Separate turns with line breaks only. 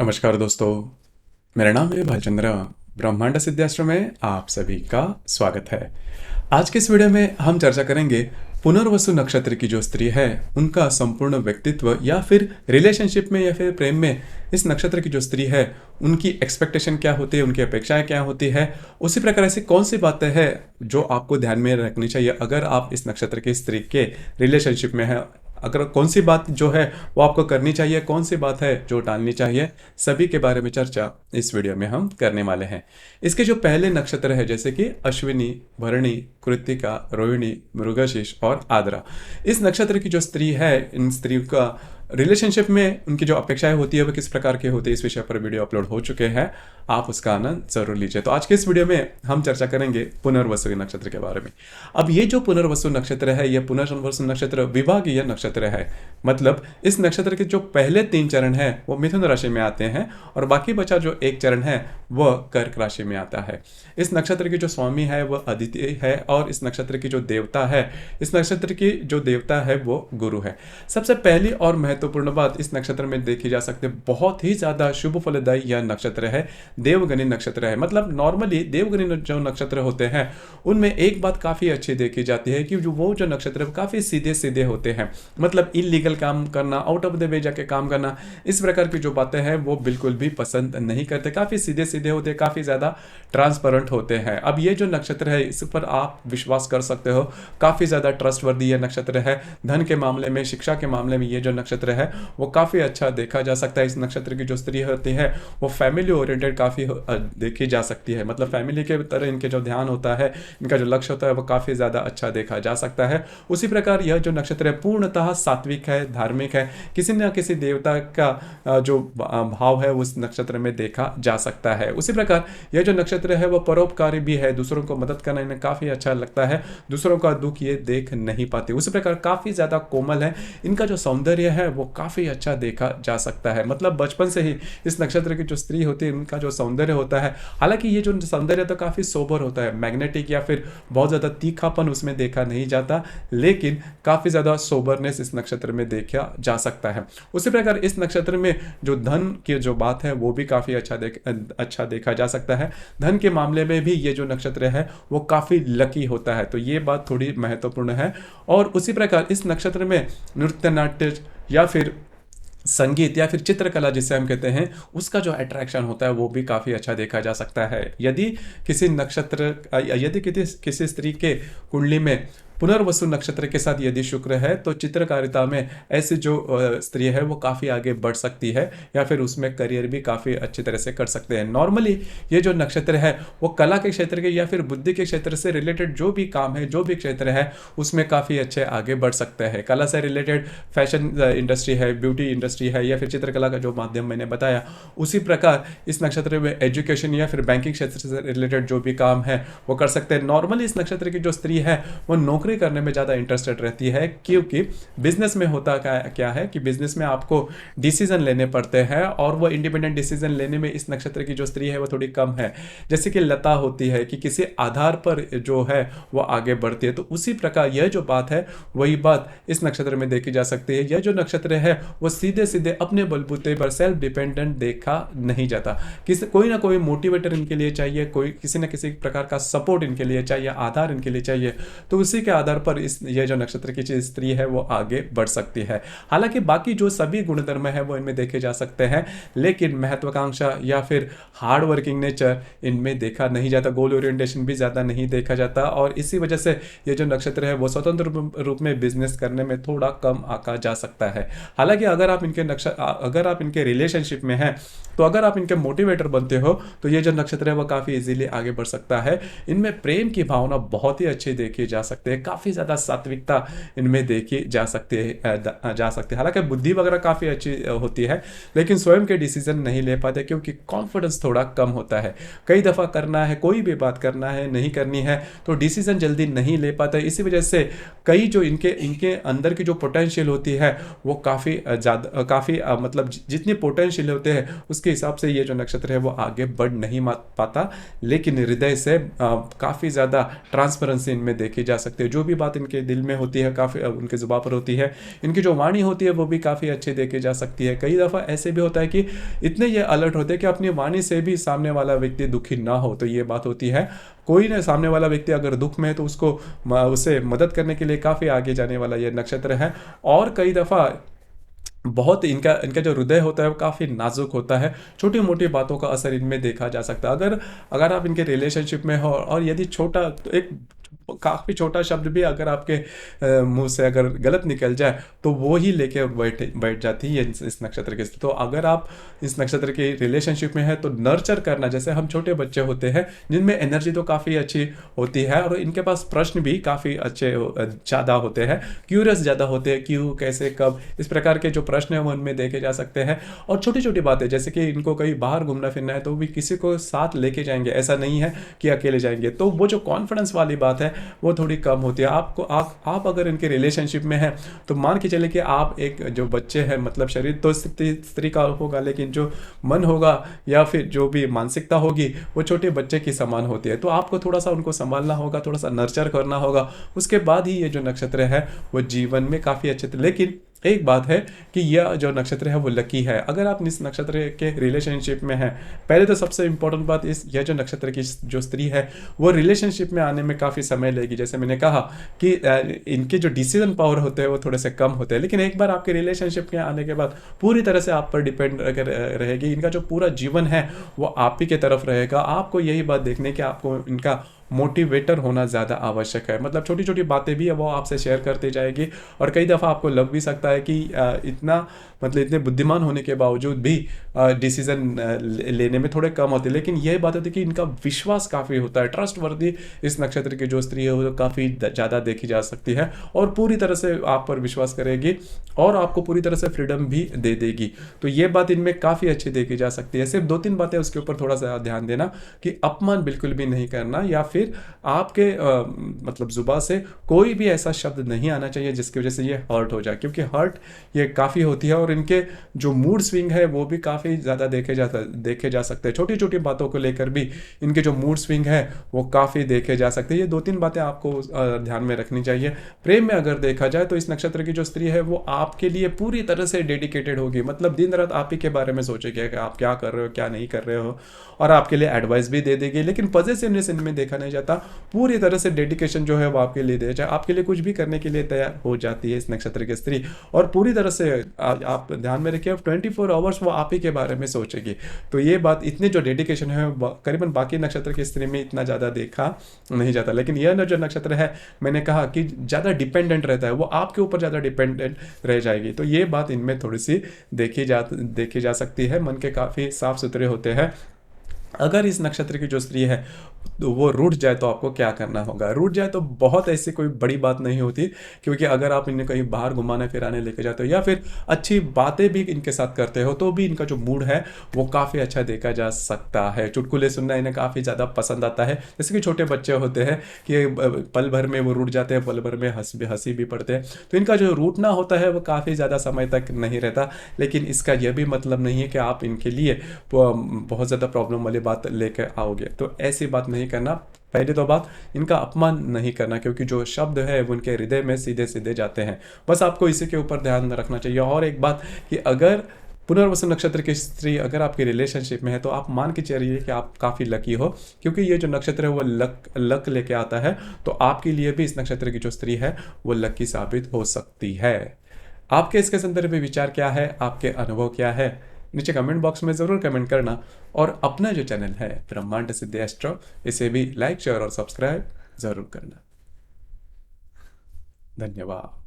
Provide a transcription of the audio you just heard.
नमस्कार दोस्तों, मेरा नाम है भालचंद्र। ब्रह्मांड सिद्धाश्रम में आप सभी का स्वागत है। आज के इस वीडियो में हम चर्चा करेंगे पुनर्वसु नक्षत्र की जो स्त्री है उनका संपूर्ण व्यक्तित्व या फिर रिलेशनशिप में या फिर प्रेम में इस नक्षत्र की जो स्त्री है उनकी एक्सपेक्टेशन क्या होती है, उनकी अपेक्षाएं क्या होती है। उसी प्रकार ऐसी कौन सी बातें हैं जो आपको ध्यान में रखनी चाहिए अगर आप इस नक्षत्र की स्त्री के रिलेशनशिप में है। अगर कौन सी बात जो है वो आपको करनी चाहिए, कौन सी बात है जो टालनी चाहिए, सभी के बारे में चर्चा इस वीडियो में हम करने वाले हैं। इसके जो पहले नक्षत्र है जैसे कि अश्विनी, भरणी, कृत्तिका, रोहिणी, मृगशीर्ष और आद्रा, इस नक्षत्र की जो स्त्री है इन स्त्रियों का रिलेशनशिप में उनकी जो अपेक्षाएं होती है वो किस प्रकार की होती है, इस विषय पर वीडियो अपलोड हो चुके हैं, आप उसका आनंद जरूर लीजिए। तो आज के इस वीडियो में हम चर्चा करेंगे पुनर्वसु नक्षत्र के बारे में। अब ये जो पुनर्वसु नक्षत्र है, यह पुनर्वसु नक्षत्र विभागीय नक्षत्र है। मतलब इस नक्षत्र के जो पहले 3 चरण है वो मिथुन राशि में आते हैं और बाकी बचा जो 1 चरण है वह कर्क राशि में आता है। इस नक्षत्र की जो स्वामी है वह अदिति है और इस नक्षत्र की जो देवता है, इस नक्षत्र की जो देवता है वो गुरु है। सबसे पहली और महत्वपूर्ण बात इस नक्षत्र में देखी जा सकती है, बहुत ही ज्यादा शुभ फलदायी यह नक्षत्र है, देवगनी नक्षत्र है। मतलब नॉर्मली देवगनी जो नक्षत्र होते हैं उनमें एक बात काफी अच्छी देखी जाती है कि वो जो नक्षत्र काफी सीधे सीधे होते हैं। मतलब इलीगल काम करना, आउट ऑफ द वे जाके काम करना, इस प्रकार की जो बातें हैं वो बिल्कुल भी पसंद नहीं करते। काफी सीधे सीधे होते हैं, काफी ज्यादा ट्रांसपेरेंट होते हैं। अब ये जो नक्षत्र है इस पर आप विश्वास कर सकते हो, काफी ज्यादा ट्रस्टवर्दी ये नक्षत्र है। धन के मामले में, शिक्षा के मामले में ये जो नक्षत्र है वो काफी अच्छा देखा जा सकता है। इस नक्षत्र की जो स्त्री होती है वो फैमिली ओरिएंटेड काफी देखी जा सकती है। मतलब फैमिली के तरह इनके जो ध्यान होता है, इनका जो लक्ष्य होता है वो काफी ज्यादा अच्छा देखा जा सकता है। उसी प्रकार यह जो नक्षत्र है पूर्णतः सात्विक है, धार्मिक है, किसी न किसी देवता का जो भाव है उस नक्षत्र में देखा जा सकता है। उसी प्रकार यह जो नक्षत्र है वो परोपकारी भी है, दूसरों को मदद करना इन्हें काफी अच्छा लगता है, दूसरों का दुख ये देख नहीं पाते। उसी प्रकार काफी ज्यादा कोमल है, इनका जो सौंदर्य है वो काफी अच्छा देखा जा सकता है। मतलब बचपन से ही इस नक्षत्र की जो स्त्री होती है इनका जो सौंदर्य होता है, हालांकि ये जो सौंदर्य तो काफी सोबर होता है, मैग्नेटिक या फिर बहुत ज्यादा तीखापन उसमें देखा नहीं जाता, लेकिन काफी ज्यादा सोबरनेस इस नक्षत्र में देखा जा सकता है। उसी प्रकार इस नक्षत्र में जो धन की जो बात है वो भी काफी अच्छा देखा जा सकता है। धन के मामले में भी ये जो नक्षत्र है वो काफी लकी होता है, तो ये बात थोड़ी महत्वपूर्ण है। और उसी प्रकार इस नक्षत्र में नृत्य, नाट्य या फिर संगीत या फिर चित्रकला जिसे हम कहते हैं उसका जो अट्रैक्शन होता है वो भी काफी अच्छा देखा जा सकता है। यदि किसी स्त्री के कुंडली में पुनर्वसु नक्षत्र के साथ यदि शुक्र है तो चित्रकारिता में ऐसी जो स्त्री है वो काफ़ी आगे बढ़ सकती है या फिर उसमें करियर भी काफ़ी अच्छी तरह से कर सकते हैं। नॉर्मली ये जो नक्षत्र है वो कला के क्षेत्र के या फिर बुद्धि के क्षेत्र से रिलेटेड जो भी काम है, जो भी क्षेत्र है उसमें काफ़ी अच्छे आगे बढ़ सकते हैं। कला से रिलेटेड फैशन इंडस्ट्री है, ब्यूटी इंडस्ट्री है या फिर चित्रकला का जो माध्यम मैंने बताया, उसी प्रकार इस नक्षत्र में एजुकेशन या फिर बैंकिंग क्षेत्र से रिलेटेड जो भी काम है वो कर सकते हैं। नॉर्मली इस नक्षत्र की जो स्त्री है वो नौकरी करने में ज्यादा इंटरेस्टेड रहती है, क्योंकि बिजनेस में होता क्या है कि बिजनेस में आपको डिसीजन लेने पड़ते हैं और वो इंडिपेंडेंट डिसीजन लेने में इस नक्षत्र की जो स्त्री है वो थोड़ी कम है। जैसे कि लता होती है कि किसी आधार पर जो है वो आगे बढ़ती है, तो उसी प्रकार यह जो बात है वही बात इस नक्षत्र में देखी जा सकती है। यह जो नक्षत्र है वो सीधे सीधे अपने बलबूते पर सेल्फ डिपेंडेंट देखा नहीं जाता, कोई ना कोई मोटिवेटर इनके लिए चाहिए, कोई किसी न किसी प्रकार का सपोर्ट इनके लिए चाहिए, आधार इनके लिए चाहिए, तो उसी के आधार पर ये जो नक्षत्र की स्त्री है वो आगे बढ़ सकती है। हालांकि बाकी जो सभी गुणधर्म है वो इनमें देखे जा सकते हैं, लेकिन महत्वाकांक्षा या फिर हार्ड वर्किंग नेचर इनमें देखा नहीं जाता, गोल ओरिएंटेशन भी ज्यादा नहीं देखा जाता और इसी वजह से ये जो नक्षत्र है वो स्वतंत्र रूप में बिजनेस करने में थोड़ा कम आका जा सकता है। हालांकि अगर आप इनके रिलेशनशिप में हैं तो अगर आप इनके मोटिवेटर बनते हो तो ये जो नक्षत्र है वो काफी इजीली आगे बढ़ सकता है। इनमें प्रेम की भावना बहुत ही अच्छी देखी जा सकती है, काफी ज्यादा सात्विकता इनमें देखी जा सकती है। हालांकि बुद्धि वगैरह काफी अच्छी होती है, लेकिन स्वयं के डिसीजन नहीं ले पाते क्योंकि कॉन्फिडेंस थोड़ा कम होता है। कई दफा करना है, कोई भी बात करना है, नहीं करनी है तो डिसीजन जल्दी नहीं ले पाते। इसी वजह से कई जो इनके अंदर की जो पोटेंशियल होती है वो काफी ज्यादा मतलब जितनी पोटेंशियल होते हैं उसके हिसाब से ये जो नक्षत्र है वो आगे बढ़ नहीं पाता, लेकिन हृदय से काफी ज्यादा ट्रांसपेरेंसी इनमें देखी जा सकती है। जो भी बात इनके दिल में होती है काफ़ी उनके ज़ुबान पर होती है, इनकी जो वाणी होती है वो भी काफ़ी अच्छी देखी जा सकती है। कई दफ़ा ऐसे भी होता है कि इतने ये अलर्ट होते हैं कि अपनी वाणी से भी सामने वाला व्यक्ति दुखी ना हो, तो ये बात होती है। कोई ना सामने वाला व्यक्ति अगर दुख में है तो उसको उसे मदद करने के लिए काफ़ी आगे जाने वाला ये नक्षत्र है। और कई दफ़ा बहुत इनका इनका जो हृदय होता है वो काफ़ी नाजुक होता है, छोटी मोटी बातों का असर इनमें देखा जा सकता है। अगर अगर आप इनके रिलेशनशिप में हो और यदि छोटा तो एक काफ़ी छोटा शब्द भी अगर आपके मुंह से अगर गलत निकल जाए तो वो ही लेके बैठ जाती है इस नक्षत्र के। तो अगर आप इस नक्षत्र के रिलेशनशिप में है तो नर्चर करना, जैसे हम छोटे बच्चे होते हैं जिनमें एनर्जी तो काफ़ी अच्छी होती है और इनके पास प्रश्न भी काफ़ी अच्छे ज़्यादा होते हैं, क्यूरियस ज़्यादा होते हैं, क्यों कैसे कब इस प्रकार के जो प्रश्न हैं वो उनमें देखे जा सकते हैं। और छोटी छोटी बातें जैसे कि इनको कहीं बाहर घूमना फिरना है तो भी किसी को साथ लेके जाएंगे, ऐसा नहीं है कि अकेले जाएंगे। तो वो जो कॉन्फिडेंस वाली बात है वो थोड़ी कम होती है। आपको आप अगर इनके रिलेशनशिप में हैं तो मान के चले कि आप एक जो बच्चे हैं, मतलब शरीर तो स्त्री का होगा लेकिन जो मन होगा या फिर जो भी मानसिकता होगी वो छोटे बच्चे की समान होती है। तो आपको थोड़ा सा उनको संभालना होगा, थोड़ा सा नर्चर करना होगा, उसके बाद ही ये जो नक्षत्र है वो जीवन में काफ़ी अच्छे थे। लेकिन एक बात है कि यह जो नक्षत्र है वो लकी है। अगर आप इस नक्षत्र के रिलेशनशिप में हैं, पहले तो सबसे इंपॉर्टेंट बात यह जो नक्षत्र की जो स्त्री है वो रिलेशनशिप में आने में काफ़ी समय लेगी। जैसे मैंने कहा कि इनके जो डिसीजन पावर होते हैं वो थोड़े से कम होते हैं, लेकिन एक बार आपके रिलेशनशिप में आने के बाद पूरी तरह से आप पर डिपेंड रहेगी। इनका जो पूरा जीवन है वो आप ही के तरफ रहेगा। आपको यही बात देखने की आपको इनका मोटिवेटर होना ज़्यादा आवश्यक है। मतलब छोटी छोटी बातें भी है वो आपसे शेयर करती जाएगी और कई दफ़ा आपको लग भी सकता है कि इतने बुद्धिमान होने के बावजूद भी डिसीज़न लेने में थोड़े कम होते हैं। लेकिन यह बात होती है कि इनका विश्वास काफ़ी होता है, ट्रस्टवर्दी इस नक्षत्र की जो स्त्री है वो काफ़ी ज़्यादा देखी जा सकती है और पूरी तरह से आप पर विश्वास करेगी और आपको पूरी तरह से फ्रीडम भी दे देगी। तो ये बात इनमें काफ़ी अच्छी देखी जा सकती है। सिर्फ 2-3 बातें उसके ऊपर थोड़ा सा ध्यान देना कि अपमान बिल्कुल भी नहीं करना या फिर आपके मतलब जुबान से कोई भी ऐसा शब्द नहीं आना चाहिए जिसकी वजह से ये हर्ट हो जाए, क्योंकि हर्ट ये काफ़ी होती है और इनके जो मूड स्विंग है वो भी काफ़ी ज़्यादा देखे जा सकते हैं। छोटी छोटी बातों को लेकर भी इनके जो मूड स्विंग है वो काफ़ी देखे जा सकते हैं। ये 2-3 बातें आपको ध्यान में रखनी चाहिए। प्रेम में अगर देखा जाए तो इस नक्षत्र की जो स्त्री है वो आपके लिए पूरी तरह से डेडिकेटेड होगी, मतलब दिन रात आप ही के बारे में सोचेगी कि आप क्या कर रहे हो क्या नहीं कर रहे हो और आपके लिए एडवाइस भी दे देगी। लेकिन पॉजिटिवनेस इनमें देखा नहीं जाता, पूरी तरह से डेडिकेशन जो है वो आपके लिए दे जाए, आपके लिए कुछ भी करने के लिए तैयार हो जाती है इस नक्षत्र की स्त्री। और पूरी तरह से आप ध्यान में रखिए 24 आवर्स वो आप ही के बारे में सोचेगी। तो ये बात इतनी जो डेडिकेशन है करीबन बाकी नक्षत्र की स्त्री में इतना ज़्यादा देखा नहीं जाता। लेकिन यह जो नक्षत्र है मैंने कहा कि ज़्यादा डिपेंडेंट रहता है, वो आपके ऊपर ज़्यादा डिपेंडेंट रह जाएगी। तो ये बात इनमें थोड़ी सी देखी जा सकती है। मन के काफ़ी साफ सुथरे होते हैं। अगर इस नक्षत्र की जो स्त्री है तो वो रूठ जाए तो आपको क्या करना होगा। रूठ जाए तो बहुत ऐसी कोई बड़ी बात नहीं होती, क्योंकि अगर आप इन्हें कहीं बाहर घुमाने फिराने लेके जाते हो या फिर अच्छी बातें भी इनके साथ करते हो तो भी इनका जो मूड है वो काफ़ी अच्छा देखा जा सकता है। चुटकुले सुनना इन्हें काफ़ी ज़्यादा पसंद आता है। जैसे कि छोटे बच्चे होते हैं कि पल भर में वो रूठ जाते हैं, पल भर में हंसी भी पड़ते हैं। तो इनका जो रूठना होता है वो काफ़ी ज़्यादा समय तक नहीं रहता। लेकिन इसका यह भी मतलब नहीं है कि आप इनके लिए बहुत ज़्यादा प्रॉब्लम वाली बात लेकर आओगे, तो ऐसी बात नहीं करना। पहले तो बात इनका अपमान नहीं करना, क्योंकि जो शब्द है वो उनके हृदय में सीधे सीधे जाते हैं। बस आपको इसी के ऊपर ध्यान रखना चाहिए। और एक बात कि अगर पुनर्वसु नक्षत्र की स्त्री अगर आपकी रिलेशनशिप में है तो आप मान के चलिए कि आप काफ़ी लकी हो, क्योंकि ये जो नक्षत्र है वो लक लेके आता है। तो आपके लिए भी इस नक्षत्र की जो स्त्री है वो लकी साबित हो सकती है। आपके इसके संदर्भ में विचार क्या है, आपके अनुभव क्या है, नीचे कमेंट बॉक्स में ज़रूर कमेंट करना। और अपना जो चैनल है ब्रह्मांड सिद्धि एस्ट्रो, इसे भी लाइक शेयर और सब्सक्राइब ज़रूर करना। धन्यवाद।